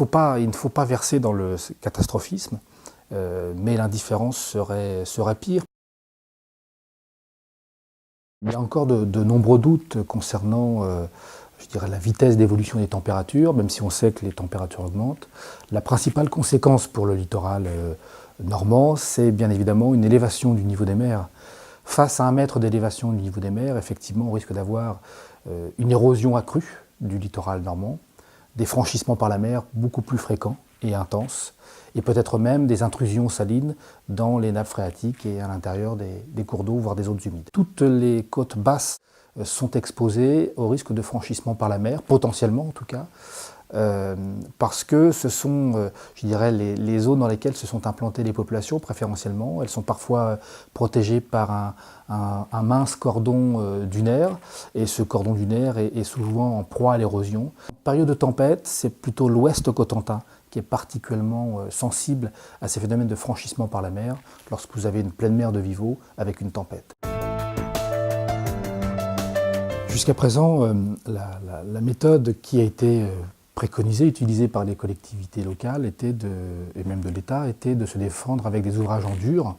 Il ne faut pas verser dans le catastrophisme, mais l'indifférence serait pire. Il y a encore de nombreux doutes concernant je dirais, la vitesse d'évolution des températures, même si on sait que les températures augmentent. La principale conséquence pour le littoral normand, c'est bien évidemment une élévation du niveau des mers. Face à 1 mètre d'élévation du niveau des mers, effectivement, on risque d'avoir une érosion accrue du littoral normand, des franchissements par la mer beaucoup plus fréquents et intenses, et peut-être même des intrusions salines dans les nappes phréatiques et à l'intérieur des cours d'eau, voire des zones humides. Toutes les côtes basses sont exposées au risque de franchissement par la mer, potentiellement en tout cas, parce que ce sont, je dirais, les zones dans lesquelles se sont implantées les populations préférentiellement. Elles sont parfois protégées par un mince cordon dunaire, et ce cordon dunaire est souvent en proie à l'érosion. En période de tempête, c'est plutôt l'ouest cotentin qui est particulièrement sensible à ces phénomènes de franchissement par la mer, lorsque vous avez une pleine mer de Vivaud avec une tempête. Jusqu'à présent, la méthode qui a été préconisée, utilisée par les collectivités locales et même de l'État, était de se défendre avec des ouvrages en dur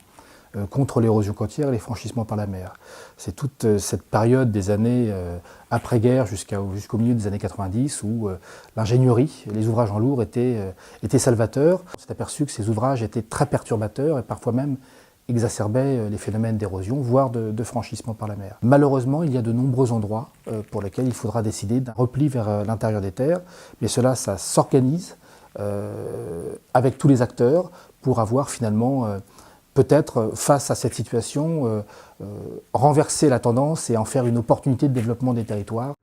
contre l'érosion côtière et les franchissements par la mer. C'est toute cette période des années après-guerre jusqu'au milieu des années 90 où l'ingénierie, les ouvrages en lourd étaient salvateurs. On s'est aperçu que ces ouvrages étaient très perturbateurs et parfois même exacerbaient les phénomènes d'érosion, voire de franchissement par la mer. Malheureusement, il y a de nombreux endroits pour lesquels il faudra décider d'un repli vers l'intérieur des terres, mais cela, ça s'organise avec tous les acteurs pour avoir finalement, peut-être face à cette situation, renverser la tendance et en faire une opportunité de développement des territoires.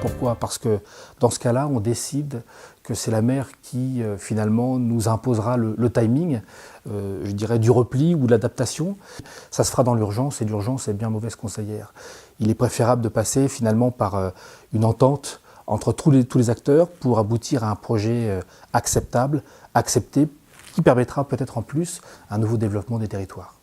Pourquoi? Parce que dans ce cas-là, on décide que c'est la mer qui finalement nous imposera le timing, je dirais, du repli ou de l'adaptation. Ça se fera dans l'urgence, et l'urgence est bien mauvaise conseillère. Il est préférable de passer finalement par une entente entre tous les acteurs pour aboutir à un projet acceptable, accepté, qui permettra peut-être en plus un nouveau développement des territoires.